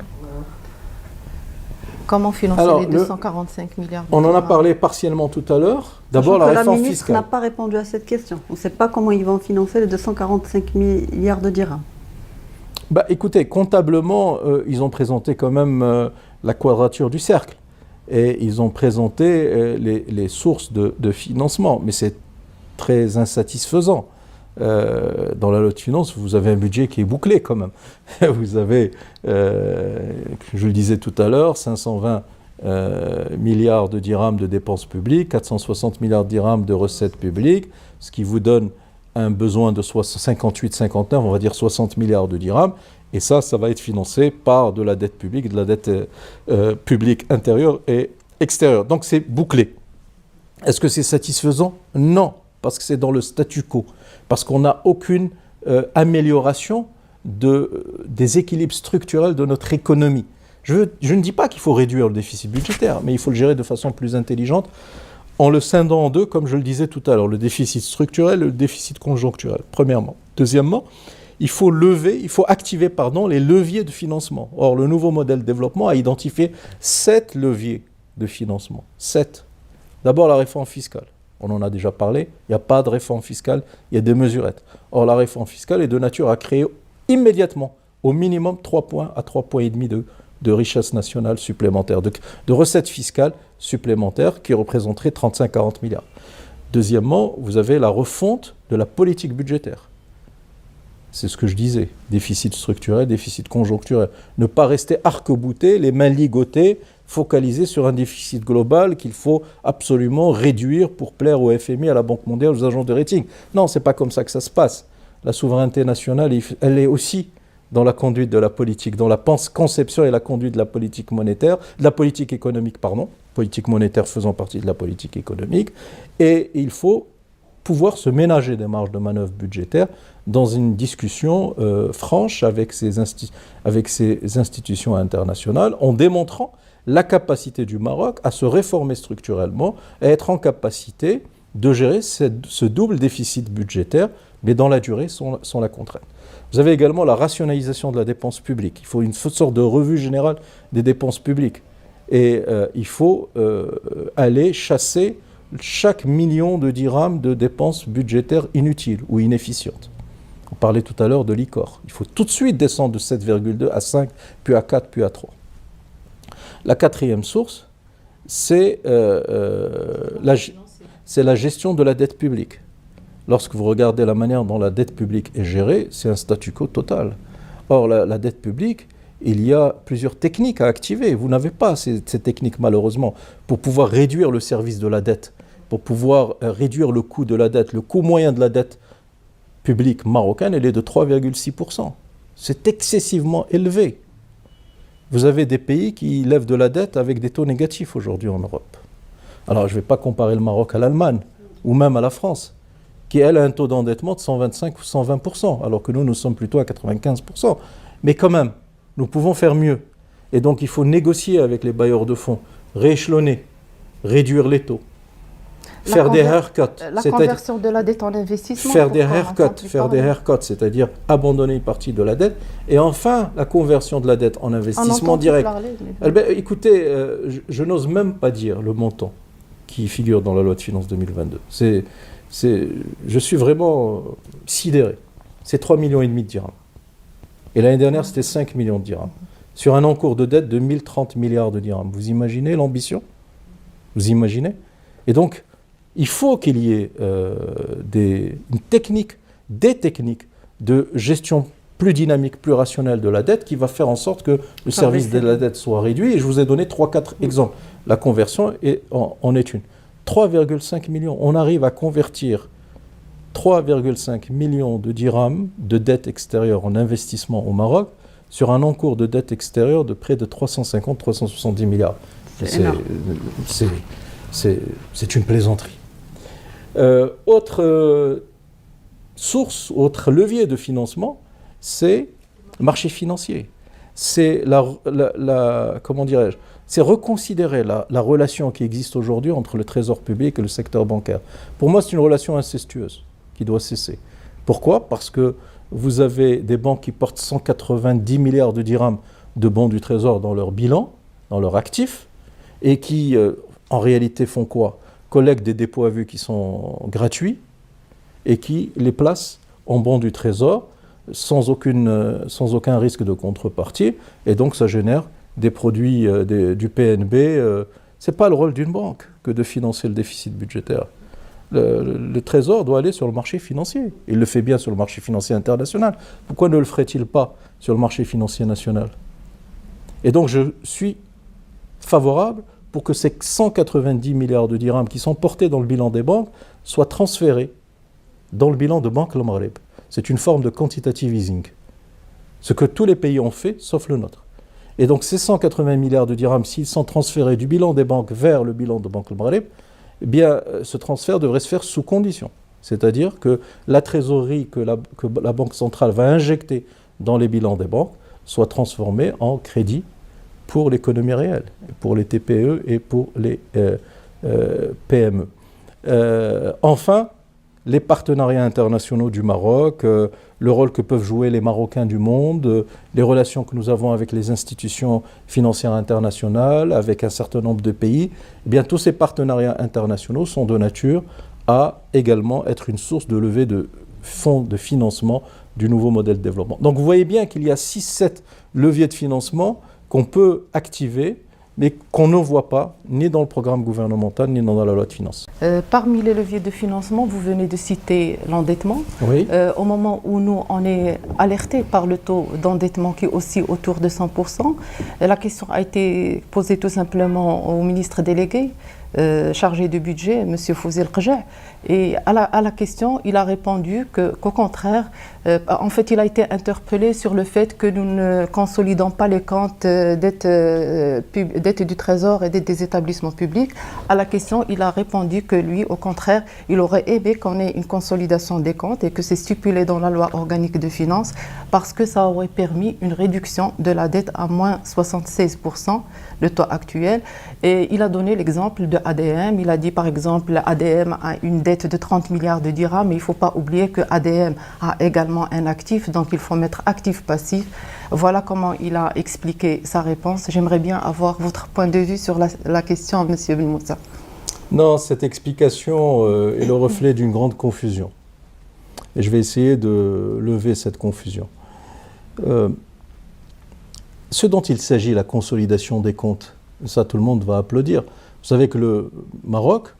Comment financer les 245 milliards On en a parlé partiellement tout à l'heure. D'abord, la réforme fiscale. La ministre n'a pas répondu à cette question. On ne sait pas comment ils vont financer les 245 milliards de dirhams. Écoutez, comptablement, ils ont présenté quand même la quadrature du cercle. Et ils ont présenté les sources de financement. Mais c'est très insatisfaisant. Dans la loi de finances, vous avez un budget qui est bouclé quand même. Vous avez, je le disais tout à l'heure, 520 milliards de dirhams de dépenses publiques, 460 milliards de dirhams de recettes publiques, ce qui vous donne un besoin de 58-59, on va dire 60 milliards de dirhams. Et ça va être financé par de la dette publique, de la dette publique intérieure et extérieure. Donc c'est bouclé. Est-ce que c'est satisfaisant? Non, parce que c'est dans le statu quo. Parce qu'on n'a aucune amélioration des équilibres structurels de notre économie. Je ne dis pas qu'il faut réduire le déficit budgétaire, mais il faut le gérer de façon plus intelligente en le scindant en deux, comme je le disais tout à l'heure, le déficit structurel et le déficit conjoncturel, premièrement. Deuxièmement, il faut activer les leviers de financement. Or, le nouveau modèle de développement a identifié 7 leviers de financement. 7. D'abord, la réforme fiscale. On en a déjà parlé, il n'y a pas de réforme fiscale, il y a des mesurettes. Or, la réforme fiscale est de nature à créer immédiatement, au minimum 3 points à 3,5 points de richesse nationale supplémentaire, de recettes fiscales supplémentaires qui représenteraient 35-40 milliards. Deuxièmement, vous avez la refonte de la politique budgétaire. C'est ce que je disais, déficit structurel, déficit conjoncturel. Ne pas rester arc-bouté, les mains ligotées, focalisé sur un déficit global qu'il faut absolument réduire pour plaire au FMI, à la Banque mondiale, aux agences de rating. Non, c'est pas comme ça que ça se passe. La souveraineté nationale, elle est aussi dans la conduite de la politique, dans la conception et la conduite de la politique monétaire, de la politique économique, politique monétaire faisant partie de la politique économique. Et il faut pouvoir se ménager des marges de manœuvre budgétaires dans une discussion franche avec ces institutions internationales, en démontrant la capacité du Maroc à se réformer structurellement, à être en capacité de gérer ce double déficit budgétaire, mais dans la durée, sans la contrainte. Vous avez également la rationalisation de la dépense publique. Il faut une sorte de revue générale des dépenses publiques. Et il faut aller chasser chaque million de dirhams de dépenses budgétaires inutiles ou inefficientes. On parlait tout à l'heure de l'ICOR. Il faut tout de suite descendre de 7,2 à 5, puis à 4, puis à 3. La quatrième source, c'est la gestion de la dette publique. Lorsque vous regardez la manière dont la dette publique est gérée, c'est un statu quo total. Or, la dette publique, il y a plusieurs techniques à activer. Vous n'avez pas ces techniques, malheureusement, pour pouvoir réduire le service de la dette, pour pouvoir réduire le coût de la dette. Le coût moyen de la dette publique marocaine, elle est de 3,6%. C'est excessivement élevé. Vous avez des pays qui lèvent de la dette avec des taux négatifs aujourd'hui en Europe. Alors, je ne vais pas comparer le Maroc à l'Allemagne, ou même à la France, qui, elle, a un taux d'endettement de 125 ou 120%, alors que nous sommes plutôt à 95%. Mais quand même, nous pouvons faire mieux. Et donc, il faut négocier avec les bailleurs de fonds, rééchelonner, réduire les taux, faire des haircuts. La conversion de la dette en investissement. Faire des haircuts, c'est-à-dire abandonner une partie de la dette. Et enfin, la conversion de la dette en investissement direct. Écoutez, je n'ose même pas dire le montant qui figure dans la loi de finances 2022. Je suis vraiment sidéré. C'est 3,5 millions de dirhams. Et l'année dernière, c'était 5 millions de dirhams. Sur un encours de dette de 1030 milliards de dirhams. Vous imaginez l'ambition? Vous imaginez? Et donc, il faut qu'il y ait une technique des techniques de gestion plus dynamique, plus rationnelle de la dette qui va faire en sorte que le service de la dette soit réduit. Et je vous ai donné 3-4 exemples. La conversion en est une. 3,5 millions. On arrive à convertir 3,5 millions de dirhams de dette extérieure en investissement au Maroc sur un encours de dette extérieure de près de 350-370 milliards. C'est une plaisanterie. Autre source, autre levier de financement, c'est le marché financier. C'est comment dirais-je, c'est reconsidérer la relation qui existe aujourd'hui entre le trésor public et le secteur bancaire. Pour moi, c'est une relation incestueuse qui doit cesser. Pourquoi ? Parce que vous avez des banques qui portent 190 milliards de dirhams de bons du trésor dans leur bilan, dans leur actif, et qui, en réalité, font quoi ? Collectent des dépôts à vue qui sont gratuits et qui les placent en bons du trésor sans aucun risque de contrepartie. Et donc, ça génère des produits du PNB. Ce n'est pas le rôle d'une banque que de financer le déficit budgétaire. Le Trésor doit aller sur le marché financier. Il le fait bien sur le marché financier international. Pourquoi ne le ferait-il pas sur le marché financier national ? Et donc, je suis favorable pour que ces 190 milliards de dirhams qui sont portés dans le bilan des banques soient transférés dans le bilan de Banque El Maghreb. C'est une forme de quantitative easing. Ce que tous les pays ont fait, sauf le nôtre. Et donc ces 180 milliards de dirhams, s'ils sont transférés du bilan des banques vers le bilan de Banque El Maghreb, eh bien, ce transfert devrait se faire sous condition. C'est-à-dire que la trésorerie que la Banque centrale va injecter dans les bilans des banques soit transformée en crédit pour l'économie réelle, pour les TPE et pour les PME. Enfin, les partenariats internationaux du Maroc, le rôle que peuvent jouer les Marocains du monde, les relations que nous avons avec les institutions financières internationales, avec un certain nombre de pays, eh bien, tous ces partenariats internationaux sont de nature à également être une source de levée de fonds de financement du nouveau modèle de développement. Donc vous voyez bien qu'il y a 6-7 leviers de financement qu'on peut activer, mais qu'on ne voit pas ni dans le programme gouvernemental, ni dans la loi de finances. Parmi les leviers de financement, vous venez de citer l'endettement. Oui. Au moment où nous, on est alertés par le taux d'endettement qui est aussi autour de 100%, la question a été posée tout simplement au ministre délégué, chargé du budget, M. Fouzi El-Qja. Et à la question, il a répondu qu'au contraire, en fait, il a été interpellé sur le fait que nous ne consolidons pas les comptes dette du Trésor et des établissements publics. À la question, il a répondu que lui, au contraire, il aurait aimé qu'on ait une consolidation des comptes et que c'est stipulé dans la loi organique de finances parce que ça aurait permis une réduction de la dette à moins 76%, le taux actuel. Et il a donné l'exemple de ADM. Il a dit par exemple, ADM a une dette de 30 milliards de dirhams, mais il ne faut pas oublier que ADM a également un actif, donc il faut mettre actif-passif. Voilà comment il a expliqué sa réponse. J'aimerais bien avoir votre point de vue sur la question, M. Ben Moussa. Non, cette explication est le reflet d'une grande confusion. Et je vais essayer de lever cette confusion. Ce dont il s'agit, la consolidation des comptes, ça tout le monde va applaudir. Vous savez que le Maroc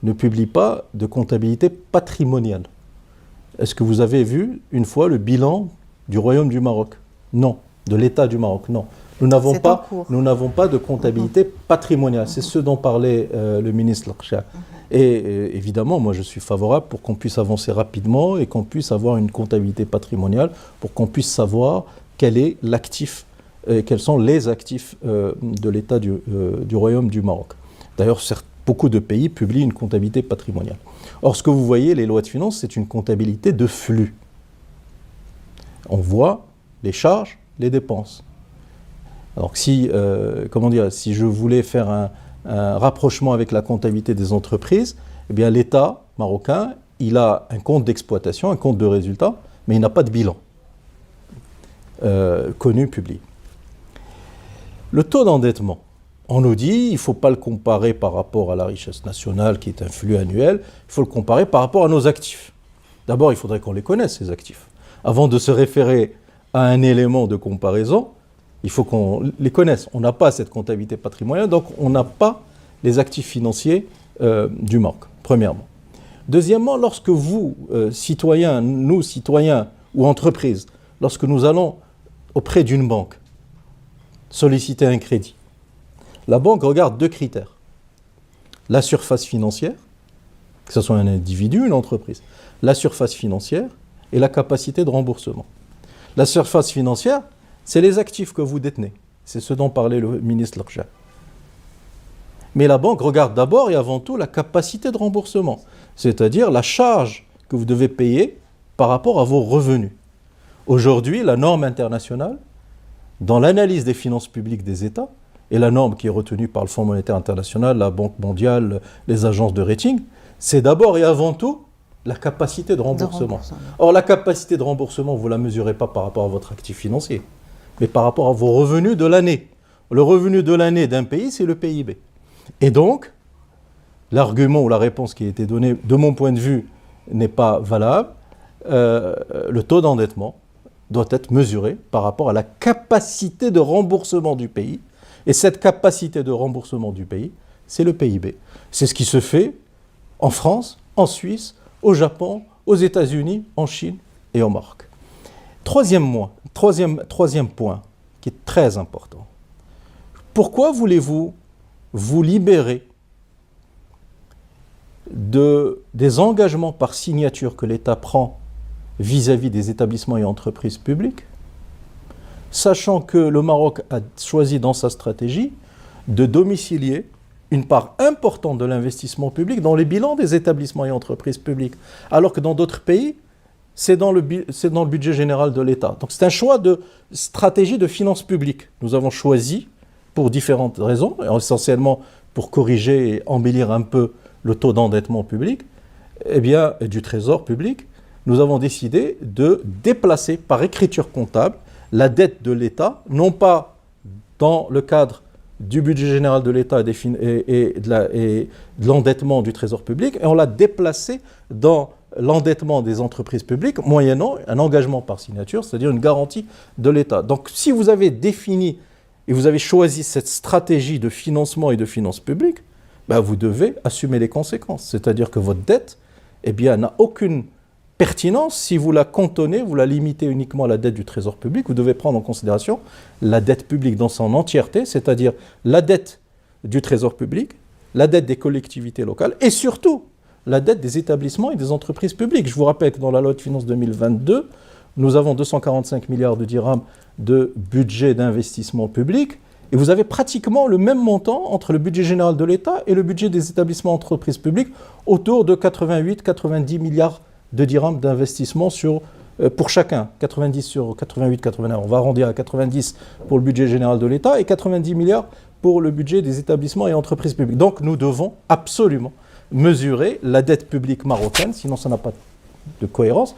ne publie pas de comptabilité patrimoniale. Est-ce que vous avez vu une fois le bilan du Royaume du Maroc ? Non. De l'État du Maroc ? Non. Nous n'avons pas de comptabilité patrimoniale. C'est ce dont parlait le ministre El-Qja. Et évidemment, moi je suis favorable pour qu'on puisse avancer rapidement et qu'on puisse avoir une comptabilité patrimoniale, pour qu'on puisse savoir quel est l'actif, quels sont les actifs de l'État du Royaume du Maroc. D'ailleurs, beaucoup de pays publient une comptabilité patrimoniale. Or, ce que vous voyez, les lois de finances, c'est une comptabilité de flux. On voit les charges, les dépenses. Donc, si je voulais faire un rapprochement avec la comptabilité des entreprises, eh bien, l'État marocain, il a un compte d'exploitation, un compte de résultat, mais il n'a pas de bilan connu, publié. Le taux d'endettement, on nous dit, il ne faut pas le comparer par rapport à la richesse nationale qui est un flux annuel, il faut le comparer par rapport à nos actifs. D'abord, il faudrait qu'on les connaisse, ces actifs. Avant de se référer à un élément de comparaison, il faut qu'on les connaisse. On n'a pas cette comptabilité patrimoniale, donc on n'a pas les actifs financiers du Maroc, premièrement. Deuxièmement, lorsque vous, citoyens, nous, citoyens ou entreprises, lorsque nous allons auprès d'une banque solliciter un crédit, la banque regarde 2 critères. La surface financière, que ce soit un individu ou une entreprise, la surface financière et la capacité de remboursement. La surface financière, c'est les actifs que vous détenez. C'est ce dont parlait le ministre Larcher. Mais la banque regarde d'abord et avant tout la capacité de remboursement, c'est-à-dire la charge que vous devez payer par rapport à vos revenus. Aujourd'hui, la norme internationale, dans l'analyse des finances publiques des États, et la norme qui est retenue par le Fonds monétaire international, la Banque mondiale, les agences de rating, c'est d'abord et avant tout la capacité de remboursement. Or, la capacité de remboursement, vous ne la mesurez pas par rapport à votre actif financier, mais par rapport à vos revenus de l'année. Le revenu de l'année d'un pays, c'est le PIB. Et donc, l'argument ou la réponse qui a été donnée, de mon point de vue, n'est pas valable. Le taux d'endettement doit être mesuré par rapport à la capacité de remboursement du pays. Et cette capacité de remboursement du pays, c'est le PIB. C'est ce qui se fait en France, en Suisse, au Japon, aux États-Unis, en Chine et au Maroc. Troisième point, qui est très important. Pourquoi voulez-vous vous libérer des engagements par signature que l'État prend vis-à-vis des établissements et entreprises publiques, sachant que le Maroc a choisi dans sa stratégie de domicilier une part importante de l'investissement public dans les bilans des établissements et entreprises publiques, alors que dans d'autres pays, c'est dans le budget général de l'État. Donc c'est un choix de stratégie de finances publiques. Nous avons choisi, pour différentes raisons, essentiellement pour corriger et embellir un peu le taux d'endettement public, et du trésor public, nous avons décidé de déplacer par écriture comptable la dette de l'État, non pas dans le cadre du budget général de l'État et de l'endettement du trésor public, et on l'a déplacé dans l'endettement des entreprises publiques, moyennant un engagement par signature, c'est-à-dire une garantie de l'État. Donc si vous avez défini et vous avez choisi cette stratégie de financement et de finances publiques, vous devez assumer les conséquences. C'est-à-dire que votre dette n'a aucune pertinence si vous la cantonnez, vous la limitez uniquement à la dette du Trésor public. Vous devez prendre en considération la dette publique dans son entièreté, c'est-à-dire la dette du Trésor public, la dette des collectivités locales et surtout la dette des établissements et des entreprises publiques. Je vous rappelle que dans la loi de finances 2022, nous avons 245 milliards de dirhams de budget d'investissement public et vous avez pratiquement le même montant entre le budget général de l'État et le budget des établissements et entreprises publiques, autour de 88-90 milliards de dirhams d'investissement pour chacun. 90 sur 88, 81. On va arrondir à 90 pour le budget général de l'État et 90 milliards pour le budget des établissements et entreprises publiques. Donc nous devons absolument mesurer la dette publique marocaine, sinon ça n'a pas de cohérence,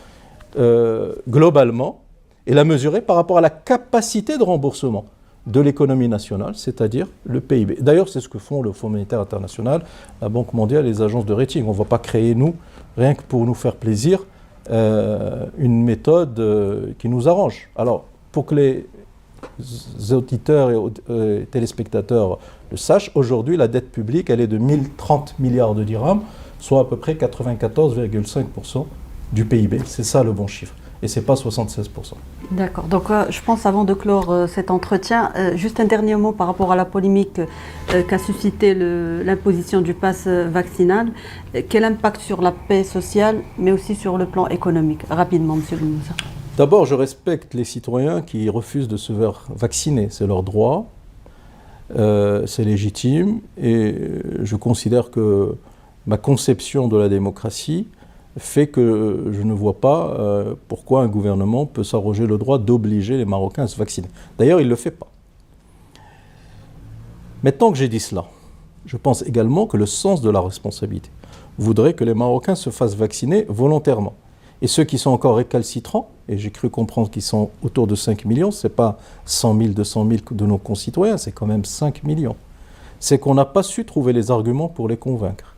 globalement, et la mesurer par rapport à la capacité de remboursement de l'économie nationale, c'est-à-dire le PIB. D'ailleurs, c'est ce que font le Fonds monétaire international, la Banque mondiale et les agences de rating. On ne va pas créer, nous, rien que pour nous faire plaisir, une méthode qui nous arrange. Alors, pour que les auditeurs et téléspectateurs le sachent, aujourd'hui, la dette publique, elle est de 1030 milliards de dirhams, soit à peu près 94,5% du PIB. C'est ça le bon chiffre. Et ce n'est pas 76%. D'accord. Donc, je pense, avant de clore cet entretien, juste un dernier mot par rapport à la polémique qu'a suscité l'imposition du pass vaccinal. Quel impact sur la paix sociale, mais aussi sur le plan économique? Rapidement, Monsieur le ministre. D'abord, je respecte les citoyens qui refusent de se faire vacciner. C'est leur droit, c'est légitime, et je considère que ma conception de la démocratie fait que je ne vois pas pourquoi un gouvernement peut s'arroger le droit d'obliger les Marocains à se vacciner. D'ailleurs, il ne le fait pas. Maintenant que j'ai dit cela, je pense également que le sens de la responsabilité voudrait que les Marocains se fassent vacciner volontairement. Et ceux qui sont encore récalcitrants, et j'ai cru comprendre qu'ils sont autour de 5 millions, ce n'est pas 100 000, 200 000 de nos concitoyens, c'est quand même 5 millions. C'est qu'on n'a pas su trouver les arguments pour les convaincre.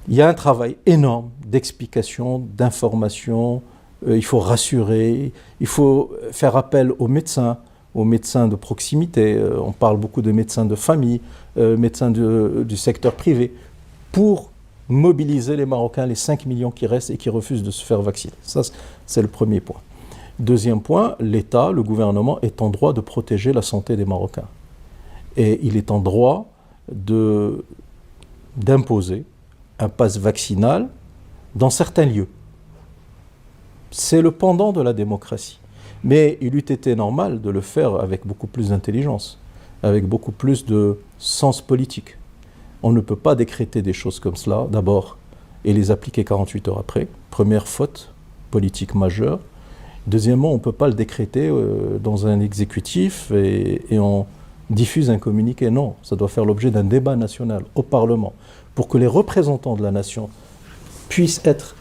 Il y a un travail énorme d'explication, d'information, il faut rassurer, il faut faire appel aux médecins de proximité, on parle beaucoup de médecins de famille, médecins du secteur privé, pour mobiliser les Marocains, les 5 millions qui restent et qui refusent de se faire vacciner. Ça, c'est le premier point. Deuxième point, l'État, le gouvernement est en droit de protéger la santé des Marocains. Et il est en droit d'imposer un pass vaccinal dans certains lieux. C'est le pendant de la démocratie. Mais il eût été normal de le faire avec beaucoup plus d'intelligence, avec beaucoup plus de sens politique. On ne peut pas décréter des choses comme cela, d'abord, et les appliquer 48 heures après. Première faute politique majeure. Deuxièmement, on ne peut pas le décréter dans un exécutif et on diffuse un communiqué. Non, ça doit faire l'objet d'un débat national au Parlement pour que les représentants de la nation puissent être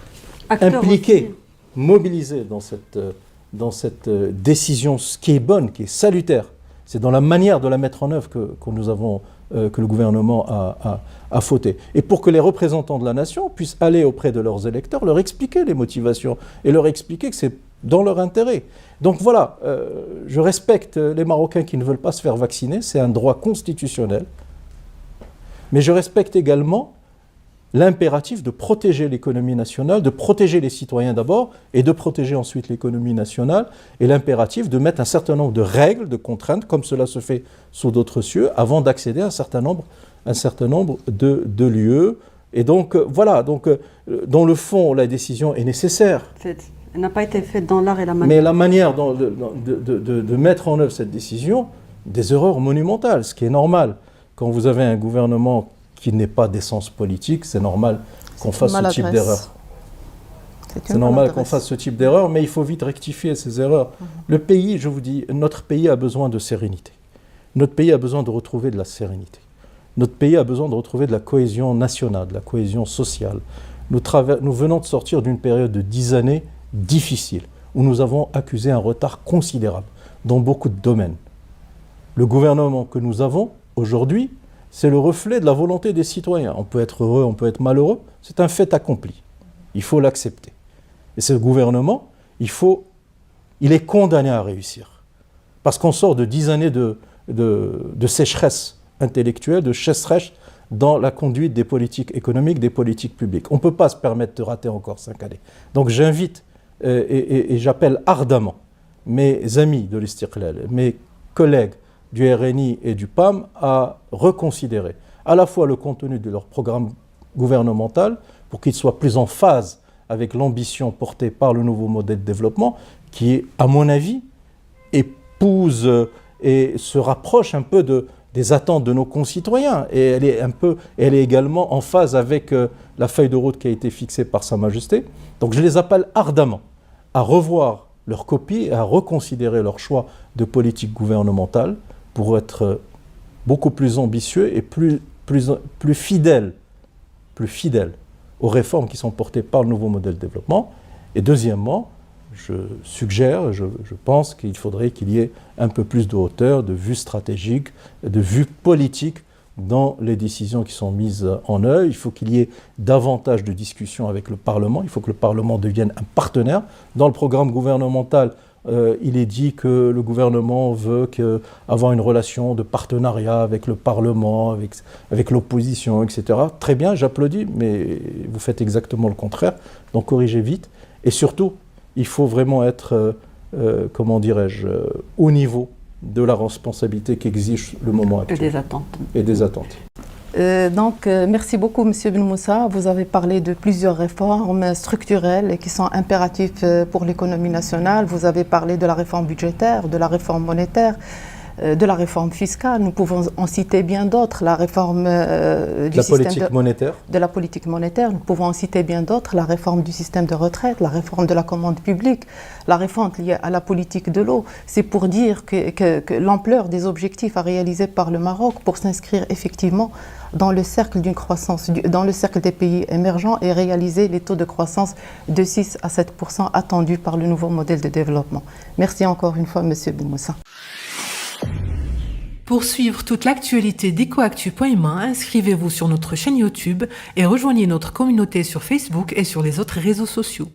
impliqués, mobilisés dans cette décision, ce qui est bonne, qui est salutaire. C'est dans la manière de la mettre en œuvre que le gouvernement a fauté. Et pour que les représentants de la nation puissent aller auprès de leurs électeurs, leur expliquer les motivations et leur expliquer que c'est dans leur intérêt. Donc voilà, je respecte les Marocains qui ne veulent pas se faire vacciner, c'est un droit constitutionnel. Mais je respecte également l'impératif de protéger l'économie nationale, de protéger les citoyens d'abord, et de protéger ensuite l'économie nationale, et l'impératif de mettre un certain nombre de règles, de contraintes, comme cela se fait sous d'autres cieux, avant d'accéder à un certain nombre de lieux. Et donc, voilà, dans le fond, la décision est nécessaire. Elle n'a pas été faite dans l'art et la manière. Mais la manière de mettre en œuvre cette décision, des erreurs monumentales, ce qui est normal. Quand vous avez un gouvernement qui n'est pas d'essence politique, c'est normal qu'on fasse ce type d'erreur. C'est normal qu'on fasse ce type d'erreur, mais il faut vite rectifier ces erreurs. Le pays, je vous dis, notre pays a besoin de sérénité. Notre pays a besoin de retrouver de la sérénité. Notre pays a besoin de retrouver de la cohésion nationale, de la cohésion sociale. Nous venons de sortir d'une période de 10 années difficile, où nous avons accusé un retard considérable dans beaucoup de domaines. Le gouvernement que nous avons aujourd'hui, c'est le reflet de la volonté des citoyens. On peut être heureux, on peut être malheureux, c'est un fait accompli. Il faut l'accepter. Et ce gouvernement, il est condamné à réussir. Parce qu'on sort de 10 années de sécheresse intellectuelle, de sécheresse dans la conduite des politiques économiques, des politiques publiques. On ne peut pas se permettre de rater encore 5 années. Donc j'invite et j'appelle ardemment mes amis de l'Istiqlal, mes collègues du RNI et du PAM à reconsidérer à la fois le contenu de leur programme gouvernemental pour qu'il soit plus en phase avec l'ambition portée par le nouveau modèle de développement qui, à mon avis, épouse et se rapproche un peu des attentes de nos concitoyens. Et elle est également en phase avec la feuille de route qui a été fixée par Sa Majesté. Donc je les appelle ardemment à revoir leur copie et à reconsidérer leur choix de politique gouvernementale pour être beaucoup plus ambitieux et plus fidèles aux réformes qui sont portées par le nouveau modèle de développement. Et deuxièmement, je suggère, je pense qu'il faudrait qu'il y ait un peu plus de hauteur, de vue stratégique, de vue politique dans les décisions qui sont mises en œuvre. Il faut qu'il y ait davantage de discussions avec le Parlement. Il faut que le Parlement devienne un partenaire. Dans le programme gouvernemental, il est dit que le gouvernement veut avoir une relation de partenariat avec le Parlement, avec l'opposition, etc. Très bien, j'applaudis, mais vous faites exactement le contraire. Donc corrigez vite. Et surtout, il faut vraiment être, au niveau de la responsabilité qu'exige le moment actuel. Et des attentes. Merci beaucoup, M. Ben Moussa. Vous avez parlé de plusieurs réformes structurelles qui sont impératives pour l'économie nationale. Vous avez parlé de la réforme budgétaire, de la réforme monétaire, de la réforme fiscale. Nous pouvons en citer bien d'autres. La réforme de la politique monétaire. Nous pouvons en citer bien d'autres. La réforme du système de retraite, la réforme de la commande publique, la réforme liée à la politique de l'eau. C'est pour dire que l'ampleur des objectifs à réaliser par le Maroc pour s'inscrire effectivement dans le cercle d'une croissance, dans le cercle des pays émergents et réaliser les taux de croissance de 6 à 7% attendus par le nouveau modèle de développement. Merci encore une fois, M. Ben Moussa. Pour suivre toute l'actualité d'EcoActu.ma, inscrivez-vous sur notre chaîne YouTube et rejoignez notre communauté sur Facebook et sur les autres réseaux sociaux.